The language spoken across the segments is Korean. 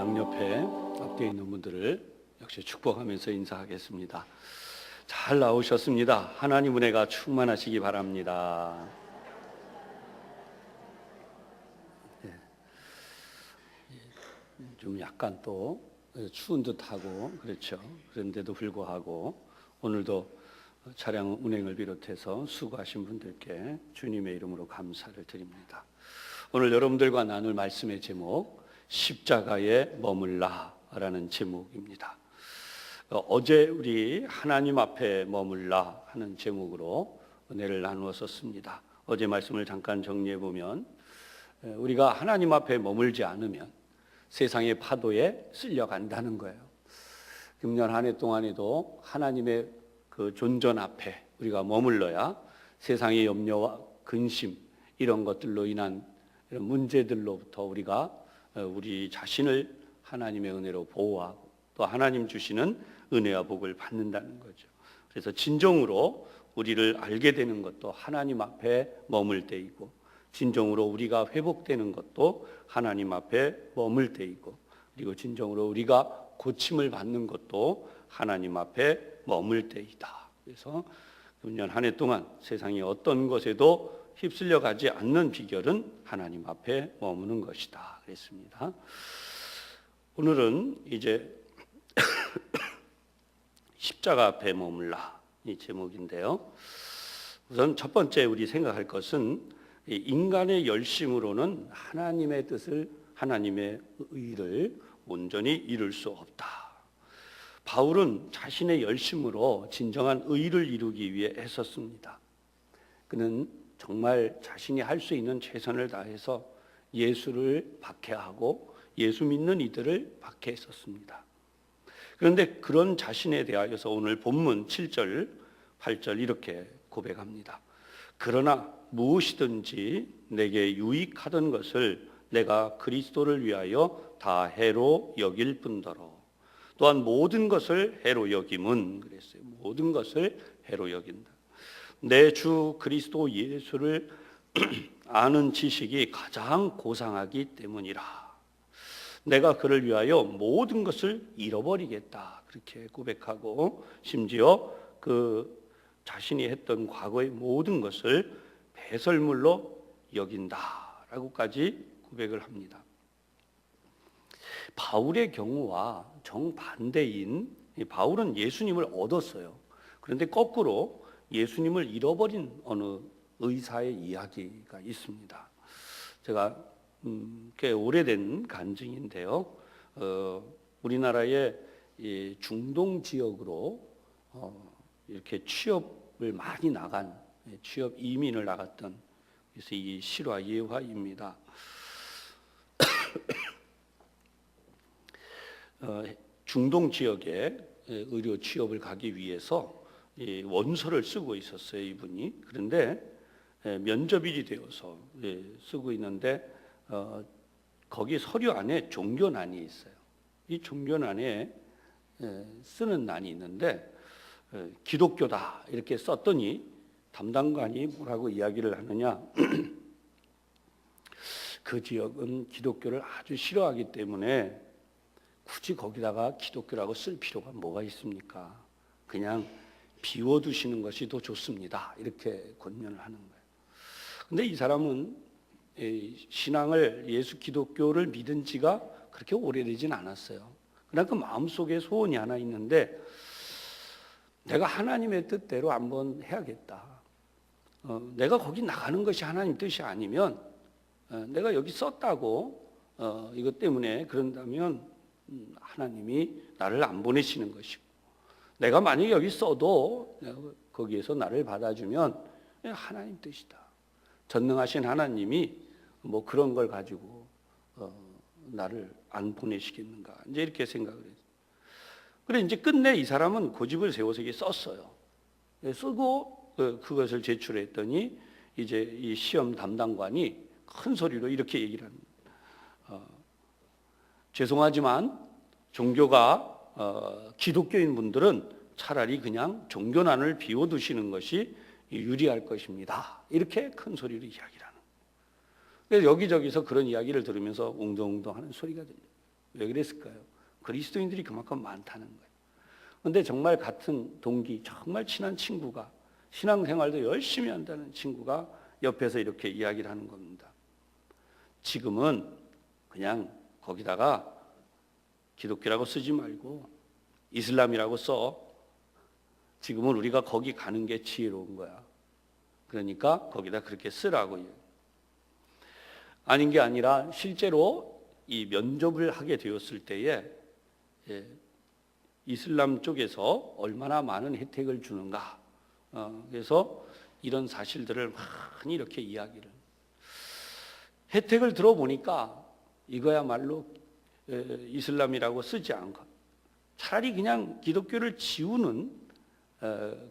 양옆에 앞뒤에 있는 분들을 역시 축복하면서 인사하겠습니다. 잘 나오셨습니다. 하나님 은혜가 충만하시기 바랍니다. 좀 약간 또 추운 듯하고 그렇죠. 그런데도 불구하고 오늘도 차량 운행을 비롯해서 수고하신 분들께 주님의 이름으로 감사를 드립니다. 오늘 여러분들과 나눌 말씀의 제목, 십자가에 머물라라는 제목입니다. 어제 우리 하나님 앞에 머물라 하는 제목으로 은혜를 나누었었습니다. 어제 말씀을 잠깐 정리해 보면 우리가 하나님 앞에 머물지 않으면 세상의 파도에 쓸려간다는 거예요. 금년 한 해 동안에도 하나님의 그 존전 앞에 우리가 머물러야 세상의 염려와 근심 이런 것들로 인한 이런 문제들로부터 우리가 우리 자신을 하나님의 은혜로 보호하고 또 하나님 주시는 은혜와 복을 받는다는 거죠. 그래서 진정으로 우리를 알게 되는 것도 하나님 앞에 머물 때이고, 진정으로 우리가 회복되는 것도 하나님 앞에 머물 때이고, 그리고 진정으로 우리가 고침을 받는 것도 하나님 앞에 머물 때이다. 그래서 금년 한 해 동안 세상의 어떤 것에도 휩쓸려 가지 않는 비결은 하나님 앞에 머무는 것이다 그랬습니다. 오늘은 이제 십자가 앞에 머물라 이 제목인데요. 우선 첫 번째 우리 생각할 것은 인간의 열심으로는 하나님의 뜻을, 하나님의 의를 온전히 이룰 수 없다. 바울은 자신의 열심으로 진정한 의를 이루기 위해 애썼습니다. 그는 정말 자신이 할 수 있는 최선을 다해서 예수를 박해하고 예수 믿는 이들을 박해했었습니다. 그런데 그런 자신에 대하여서 오늘 본문 7절, 8절 이렇게 고백합니다. 그러나 무엇이든지 내게 유익하던 것을 내가 그리스도를 위하여 다 해로 여길 뿐더러 또한 모든 것을 해로 여김은 그랬어요. 모든 것을 해로 여긴다. 내 주 그리스도 예수를 아는 지식이 가장 고상하기 때문이라. 내가 그를 위하여 모든 것을 잃어버리겠다. 그렇게 고백하고 심지어 그 자신이 했던 과거의 모든 것을 배설물로 여긴다라고까지 고백을 합니다. 바울의 경우와 정반대인, 바울은 예수님을 얻었어요. 그런데 거꾸로 예수님을 잃어버린 어느 의사의 이야기가 있습니다. 제가 꽤 오래된 간증인데요. 우리나라의 이 중동 지역으로 이렇게 취업을 많이 나간, 취업 이민을 나갔던, 그래서 이 실화 예화입니다. 중동 지역에 의료 취업을 가기 위해서 원서를 쓰고 있었어요, 이분이. 그런데 면접일이 되어서 쓰고 있는데 거기 서류 안에 종교난이 있어요. 이 종교난에 쓰는 난이 있는데 기독교다 이렇게 썼더니 담당관이 뭐라고 이야기를 하느냐. 그 지역은 기독교를 아주 싫어하기 때문에 굳이 거기다가 기독교라고 쓸 필요가 뭐가 있습니까? 그냥 비워두시는 것이 더 좋습니다. 이렇게 권면을 하는 거예요. 근데 이 사람은 신앙을, 예수 기독교를 믿은 지가 그렇게 오래되진 않았어요. 그러나 그 마음속에 소원이 하나 있는데 내가 하나님의 뜻대로 한번 해야겠다. 내가 거기 나가는 것이 하나님 뜻이 아니면 내가 여기 썼다고 이것 때문에 그런다면 하나님이 나를 안 보내시는 것이고, 내가 만약에 여기 써도 거기에서 나를 받아주면 하나님 뜻이다. 전능하신 하나님이 뭐 그런 걸 가지고 나를 안 보내시겠는가, 이제 이렇게 생각을 해요. 그래 이제 끝내 이 사람은 고집을 세워서 이게 썼어요. 쓰고 그것을 제출했더니 이제 이 시험 담당관이 큰 소리로 이렇게 얘기를 합니다. 죄송하지만 종교가 기독교인 분들은 차라리 그냥 종교난을 비워두시는 것이 유리할 것입니다. 이렇게 큰 소리로 이야기를 하는. 그래서 여기저기서 그런 이야기를 들으면서 웅덩웅덩 하는 소리가 들려요. 왜 그랬을까요? 그리스도인들이 그만큼 많다는 거예요. 그런데 정말 같은 동기, 정말 친한 친구가, 신앙생활도 열심히 한다는 친구가 옆에서 이렇게 이야기를 하는 겁니다. 지금은 그냥 거기다가 기독교라고 쓰지 말고 이슬람이라고 써. 지금은 우리가 거기 가는 게 지혜로운 거야. 그러니까 거기다 그렇게 쓰라고. 아닌 게 아니라 실제로 이 면접을 하게 되었을 때에 이슬람 쪽에서 얼마나 많은 혜택을 주는가. 그래서 이런 사실들을 많이 이렇게 이야기를. 혜택을 들어보니까 이거야말로 이슬람이라고 쓰지 않고 차라리 그냥 기독교를 지우는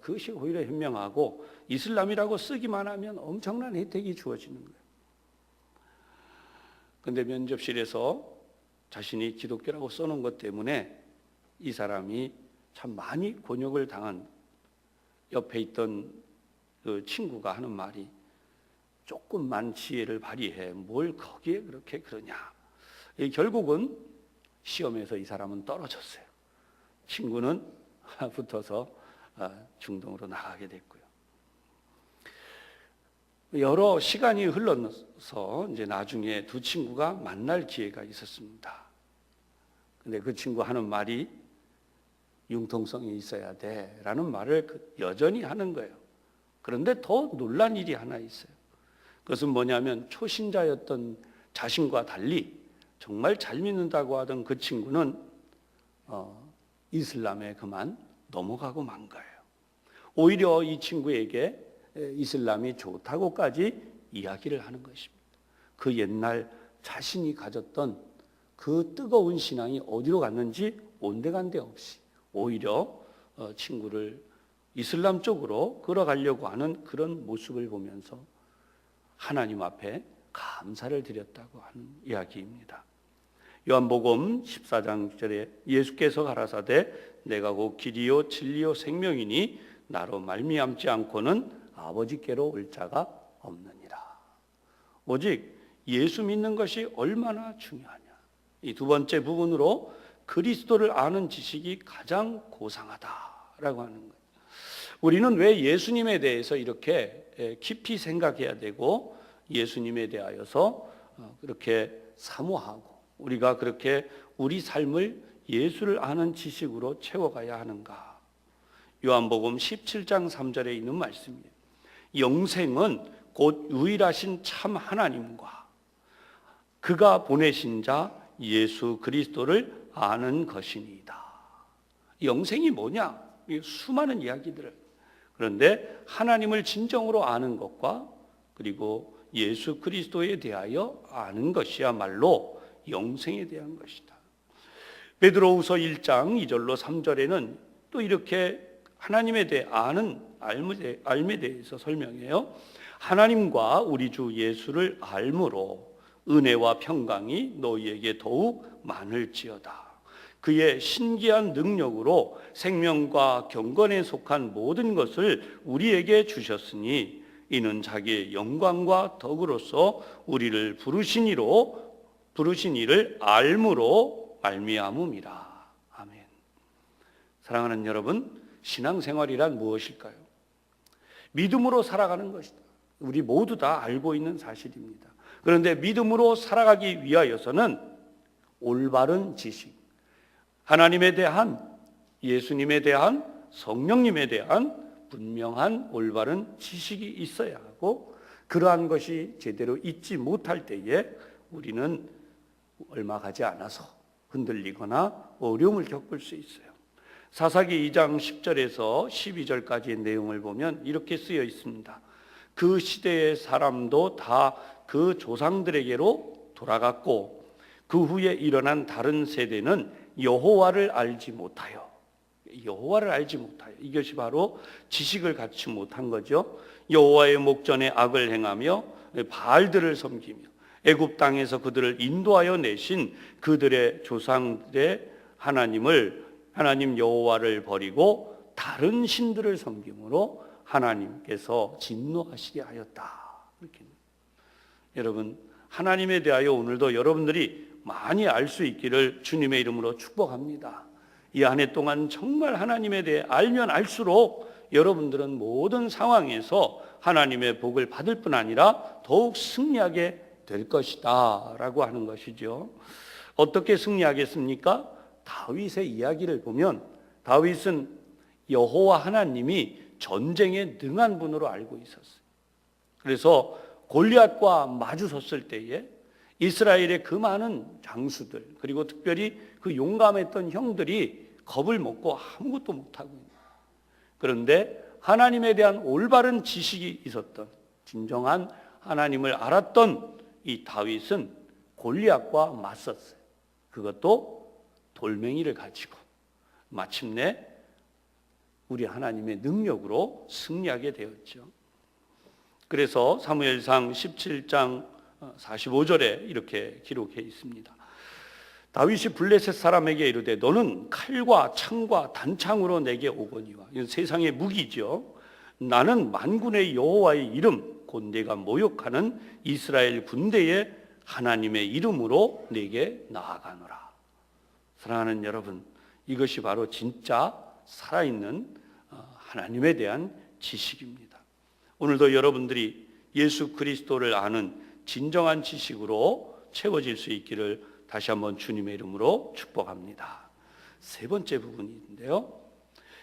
그것이 오히려 현명하고 이슬람이라고 쓰기만 하면 엄청난 혜택이 주어지는 거예요. 그런데 면접실에서 자신이 기독교라고 써놓은 것 때문에 이 사람이 참 많이 곤욕을 당한 옆에 있던 그 친구가 하는 말이 조금만 지혜를 발휘해 뭘 거기에 그렇게 그러냐. 결국은 시험에서 이 사람은 떨어졌어요. 친구는 붙어서 중동으로 나가게 됐고요. 여러 시간이 흘러서 이제 나중에 두 친구가 만날 기회가 있었습니다. 근데 그 친구 하는 말이 융통성이 있어야 돼라는 말을 여전히 하는 거예요. 그런데 더 놀란 일이 하나 있어요. 그것은 뭐냐면 초신자였던 자신과 달리 정말 잘 믿는다고 하던 그 친구는 이슬람에 그만 넘어가고 만 거예요. 오히려 이 친구에게 이슬람이 좋다고까지 이야기를 하는 것입니다. 그 옛날 자신이 가졌던 그 뜨거운 신앙이 어디로 갔는지 온데간데 없이 오히려 친구를 이슬람 쪽으로 끌어가려고 하는 그런 모습을 보면서 하나님 앞에 감사를 드렸다고 하는 이야기입니다. 요한복음 14장 1절에 예수께서 가라사대 내가 곧 길이요 진리요 생명이니 나로 말미암지 않고는 아버지께로 올 자가 없느니라. 오직 예수 믿는 것이 얼마나 중요하냐. 이 두 번째 부분으로 그리스도를 아는 지식이 가장 고상하다라고 하는 거예요. 우리는 왜 예수님에 대해서 이렇게 깊이 생각해야 되고 예수님에 대하여서 그렇게 사모하고 우리가 그렇게 우리 삶을 예수를 아는 지식으로 채워가야 하는가? 요한복음 17장 3절에 있는 말씀이에요. 영생은 곧 유일하신 참 하나님과 그가 보내신 자 예수 그리스도를 아는 것이니이다. 영생이 뭐냐? 수많은 이야기들을. 그런데 하나님을 진정으로 아는 것과 그리고 예수 그리스도에 대하여 아는 것이야말로 영생에 대한 것이다. 베드로후서 1장 2절로 3절에는 또 이렇게 하나님에 대해 아는 알에 대해서 설명해요. 하나님과 우리 주 예수를 알므로 은혜와 평강이 너희에게 더욱 많을지어다. 그의 신기한 능력으로 생명과 경건에 속한 모든 것을 우리에게 주셨으니 이는 자기의 영광과 덕으로서 우리를 부르신 이를 알므로 말미암음이라. 아멘. 사랑하는 여러분, 신앙생활이란 무엇일까요? 믿음으로 살아가는 것이다. 우리 모두 다 알고 있는 사실입니다. 그런데 믿음으로 살아가기 위하여서는 올바른 지식, 하나님에 대한, 예수님에 대한, 성령님에 대한 분명한 올바른 지식이 있어야 하고 그러한 것이 제대로 있지 못할 때에 우리는 얼마 가지 않아서 흔들리거나 어려움을 겪을 수 있어요. 사사기 2장 10절에서 12절까지의 내용을 보면 이렇게 쓰여 있습니다. 그 시대의 사람도 다 그 조상들에게로 돌아갔고 그 후에 일어난 다른 세대는 여호와를 알지 못하여 이것이 바로 지식을 갖지 못한 거죠. 여호와의 목전에 악을 행하며 바알들을 섬기며 애굽 땅에서 그들을 인도하여 내신 그들의 조상들의 하나님 여호와를 버리고 다른 신들을 섬김으로 하나님께서 진노하시게 하였다. 이렇게. 여러분, 하나님에 대하여 오늘도 여러분들이 많이 알 수 있기를 주님의 이름으로 축복합니다. 이 한 해 동안 정말 하나님에 대해 알면 알수록 여러분들은 모든 상황에서 하나님의 복을 받을 뿐 아니라 더욱 승리하게 될 것이다 라고 하는 것이죠. 어떻게 승리하겠습니까? 다윗의 이야기를 보면 다윗은 여호와 하나님이 전쟁에 능한 분으로 알고 있었어요. 그래서 골리앗과 마주 섰을 때에 이스라엘의 그 많은 장수들, 그리고 특별히 그 용감했던 형들이 겁을 먹고 아무것도 못하고 있는 거예요. 그런데 하나님에 대한 올바른 지식이 있었던, 진정한 하나님을 알았던 이 다윗은 골리앗과 맞섰어요. 그것도 돌멩이를 가지고 마침내 우리 하나님의 능력으로 승리하게 되었죠. 그래서 사무엘상 17장 45절에 이렇게 기록해 있습니다. 다윗이 블레셋 사람에게 이르되 너는 칼과 창과 단창으로 내게 오거니와. 이건 세상의 무기죠. 나는 만군의 여호와의 이름 곧 내가 모욕하는 이스라엘 군대의 하나님의 이름으로 내게 나아가노라. 사랑하는 여러분, 이것이 바로 진짜 살아있는 하나님에 대한 지식입니다. 오늘도 여러분들이 예수 그리스도를 아는 진정한 지식으로 채워질 수 있기를 다시 한번 주님의 이름으로 축복합니다. 세 번째 부분인데요,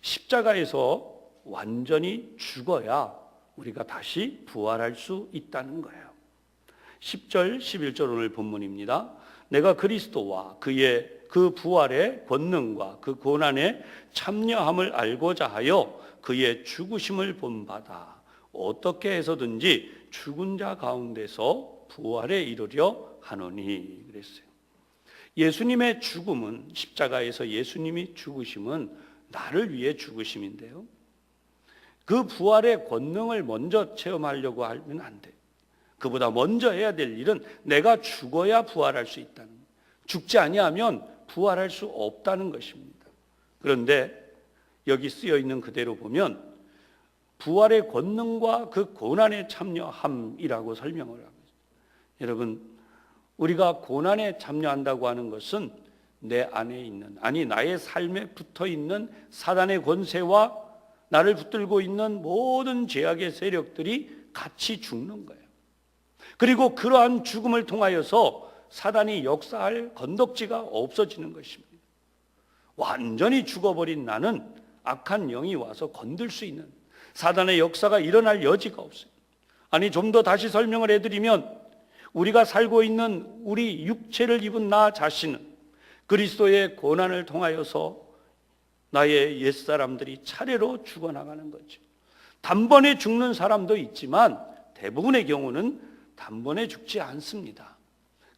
십자가에서 완전히 죽어야 우리가 다시 부활할 수 있다는 거예요. 10절 11절 오늘 본문입니다. 내가 그리스도와 그의 그 부활의 권능과 그 고난의 참여함을 알고자 하여 그의 죽으심을 본받아 어떻게 해서든지 죽은 자 가운데서 부활에 이르려 하노니 그랬어요. 예수님의 죽음은, 십자가에서 예수님이 죽으심은 나를 위해 죽으심인데요, 그 부활의 권능을 먼저 체험하려고 하면 안 돼요. 그보다 먼저 해야 될 일은 내가 죽어야 부활할 수 있다는 거예요. 죽지 아니하면 부활할 수 없다는 것입니다. 그런데 여기 쓰여 있는 그대로 보면 부활의 권능과 그 고난에 참여함이라고 설명을 하고 있습니다. 여러분, 우리가 고난에 참여한다고 하는 것은 내 안에 있는, 아니 나의 삶에 붙어 있는 사단의 권세와 나를 붙들고 있는 모든 죄악의 세력들이 같이 죽는 거예요. 그리고 그러한 죽음을 통하여서 사단이 역사할 건덕지가 없어지는 것입니다. 완전히 죽어버린 나는 악한 영이 와서 건들 수 있는, 사단의 역사가 일어날 여지가 없어요. 아니, 좀 더 다시 설명을 해드리면 우리가 살고 있는 우리 육체를 입은 나 자신은 그리스도의 고난을 통하여서 나의 옛사람들이 차례로 죽어나가는 거죠. 단번에 죽는 사람도 있지만 대부분의 경우는 단번에 죽지 않습니다.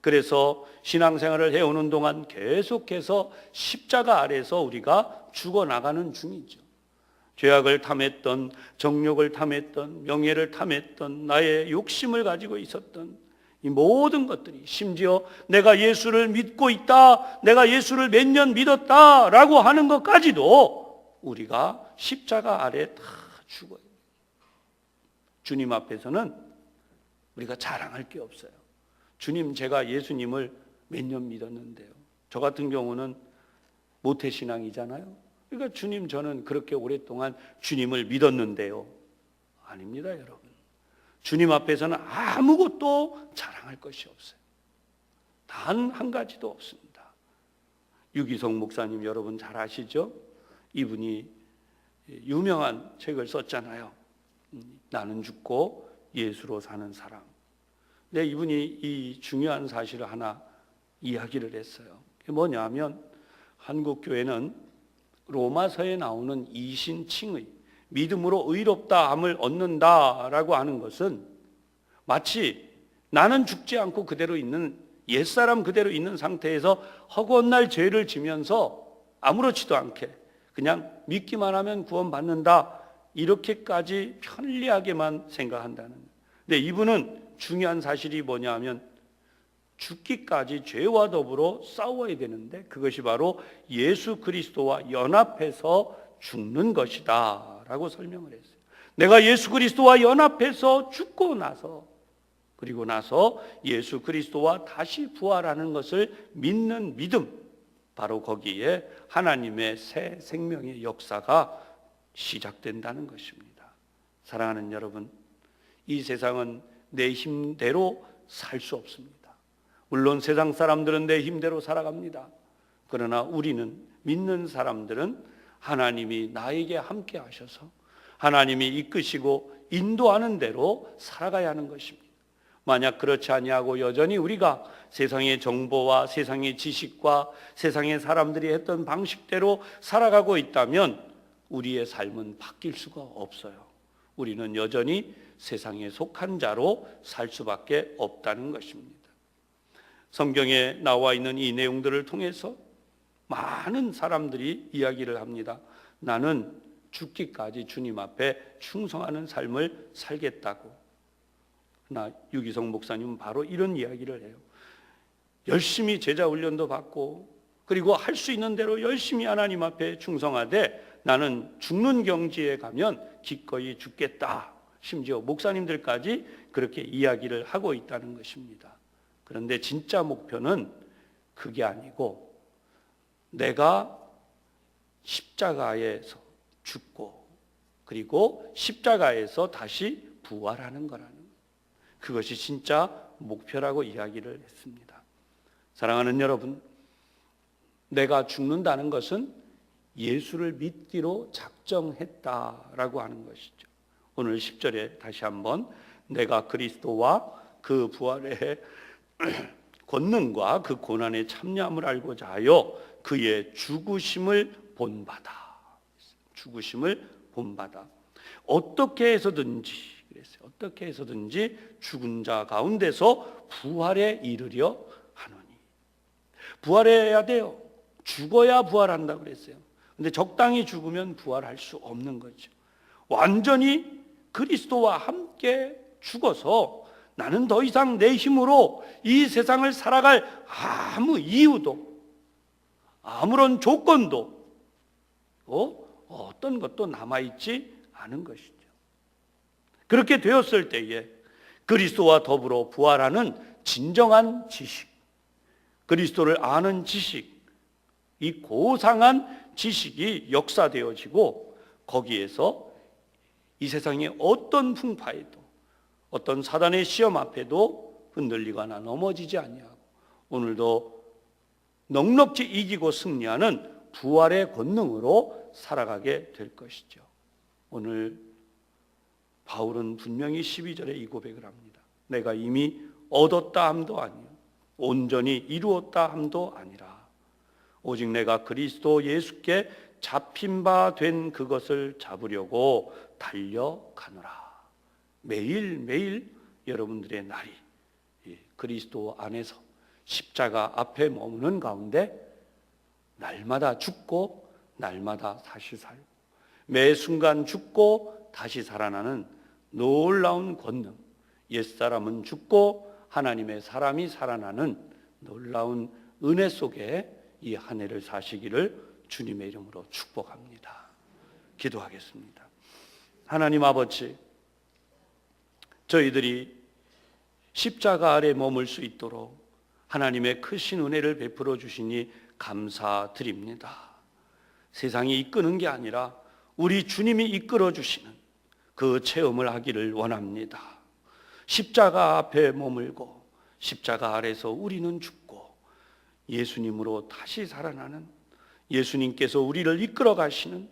그래서 신앙생활을 해오는 동안 계속해서 십자가 아래서 우리가 죽어나가는 중이죠. 죄악을 탐했던, 정욕을 탐했던, 명예를 탐했던, 나의 욕심을 가지고 있었던 이 모든 것들이, 심지어 내가 예수를 믿고 있다, 내가 예수를 몇 년 믿었다라고 하는 것까지도 우리가 십자가 아래 다 죽어요. 주님 앞에서는 우리가 자랑할 게 없어요. 주님, 제가 예수님을 몇 년 믿었는데요. 저 같은 경우는 모태신앙이잖아요. 그러니까 주님, 저는 그렇게 오랫동안 주님을 믿었는데요. 아닙니다, 여러분. 주님 앞에서는 아무것도 자랑할 것이 없어요. 단 한 가지도 없습니다. 유기성 목사님 여러분 잘 아시죠? 이분이 유명한 책을 썼잖아요. 나는 죽고 예수로 사는 사람. 근데 이분이 이 중요한 사실을 하나 이야기를 했어요. 그게 뭐냐면 한국교회는 로마서에 나오는 이신칭의 믿음으로 의롭다함을 얻는다라고 하는 것은 마치 나는 죽지 않고 그대로 있는 옛사람 그대로 있는 상태에서 허구한 죄를 지면서 아무렇지도 않게 그냥 믿기만 하면 구원받는다, 이렇게까지 편리하게만 생각한다는 거예요. 근데 이분은 중요한 사실이 뭐냐 하면 죽기까지 죄와 더불어 싸워야 되는데 그것이 바로 예수 그리스도와 연합해서 죽는 것이다 라고 설명을 했어요. 내가 예수 그리스도와 연합해서 죽고 나서 그리고 나서 예수 그리스도와 다시 부활하는 것을 믿는 믿음, 바로 거기에 하나님의 새 생명의 역사가 시작된다는 것입니다. 사랑하는 여러분, 이 세상은 내 힘대로 살 수 없습니다. 물론 세상 사람들은 내 힘대로 살아갑니다. 그러나 우리는, 믿는 사람들은 하나님이 나에게 함께 하셔서 하나님이 이끄시고 인도하는 대로 살아가야 하는 것입니다. 만약 그렇지 아니하고 여전히 우리가 세상의 정보와 세상의 지식과 세상의 사람들이 했던 방식대로 살아가고 있다면 우리의 삶은 바뀔 수가 없어요. 우리는 여전히 세상에 속한 자로 살 수밖에 없다는 것입니다. 성경에 나와 있는 이 내용들을 통해서 많은 사람들이 이야기를 합니다. 나는 죽기까지 주님 앞에 충성하는 삶을 살겠다고. 그러나 유기성 목사님은 바로 이런 이야기를 해요. 열심히 제자 훈련도 받고 그리고 할 수 있는 대로 열심히 하나님 앞에 충성하되 나는 죽는 경지에 가면 기꺼이 죽겠다. 심지어 목사님들까지 그렇게 이야기를 하고 있다는 것입니다. 그런데 진짜 목표는 그게 아니고 내가 십자가에서 죽고 그리고 십자가에서 다시 부활하는 거라는 거예요. 그것이 진짜 목표라고 이야기를 했습니다. 사랑하는 여러분, 내가 죽는다는 것은 예수를 믿기로 작정했다라고 하는 것이죠. 오늘 10절에 다시 한번 내가 그리스도와 그 부활의 권능과 그 고난의 참여함을 알고자 하여 그의 죽으심을 본받아. 죽으심을 본받아. 어떻게 해서든지 그랬어요. 어떻게 해서든지 죽은 자 가운데서 부활에 이르려 하노니. 부활해야 돼요. 죽어야 부활한다 그랬어요. 근데 적당히 죽으면 부활할 수 없는 거죠. 완전히 그리스도와 함께 죽어서 나는 더 이상 내 힘으로 이 세상을 살아갈 아무 이유도 아무런 조건도 어떤 것도 남아있지 않은 것이죠. 그렇게 되었을 때에 그리스도와 더불어 부활하는 진정한 지식, 그리스도를 아는 지식, 이 고상한 지식이 역사되어지고 거기에서 이 세상의 어떤 풍파에도 어떤 사단의 시험 앞에도 흔들리거나 넘어지지 아니하고 오늘도 넉넉히 이기고 승리하는 부활의 권능으로 살아가게 될 것이죠. 오늘 바울은 분명히 12절에 이 고백을 합니다. 내가 이미 얻었다 함도 아니요 온전히 이루었다 함도 아니라 오직 내가 그리스도 예수께 잡힌 바 된 그것을 잡으려고 달려가노라. 매일매일 여러분들의 날이 그리스도 안에서 십자가 앞에 머무는 가운데 날마다 죽고 날마다 다시 살고 매 순간 죽고 다시 살아나는 놀라운 권능, 옛사람은 죽고 하나님의 사람이 살아나는 놀라운 은혜 속에 이 한 해를 사시기를 주님의 이름으로 축복합니다. 기도하겠습니다. 하나님 아버지, 저희들이 십자가 아래 머물 수 있도록 하나님의 크신 은혜를 베풀어 주시니 감사드립니다. 세상이 이끄는 게 아니라 우리 주님이 이끌어 주시는 그 체험을 하기를 원합니다. 십자가 앞에 머물고 십자가 아래서 우리는 죽고 예수님으로 다시 살아나는, 예수님께서 우리를 이끌어 가시는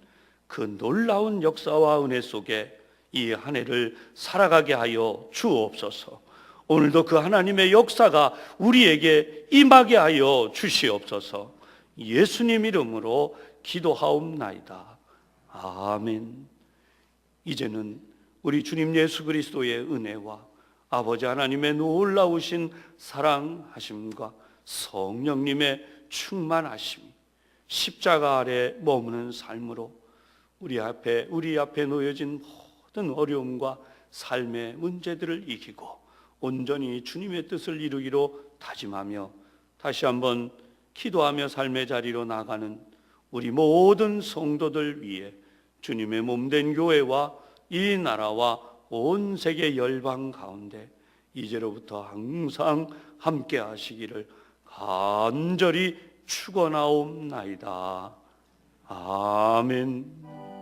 그 놀라운 역사와 은혜 속에 이 한 해를 살아가게 하여 주옵소서. 오늘도 그 하나님의 역사가 우리에게 임하게 하여 주시옵소서. 예수님 이름으로 기도하옵나이다. 아멘. 이제는 우리 주님 예수 그리스도의 은혜와 아버지 하나님의 놀라우신 사랑하심과 성령님의 충만하심이 십자가 아래 머무는 삶으로 우리 앞에 놓여진 모든 어려움과 삶의 문제들을 이기고 온전히 주님의 뜻을 이루기로 다짐하며 다시 한번 기도하며 삶의 자리로 나가는 우리 모든 성도들 위해 주님의 몸된 교회와 이 나라와 온 세계 열방 가운데 이제로부터 항상 함께 하시기를 간절히 축원하옵나이다. 아멘.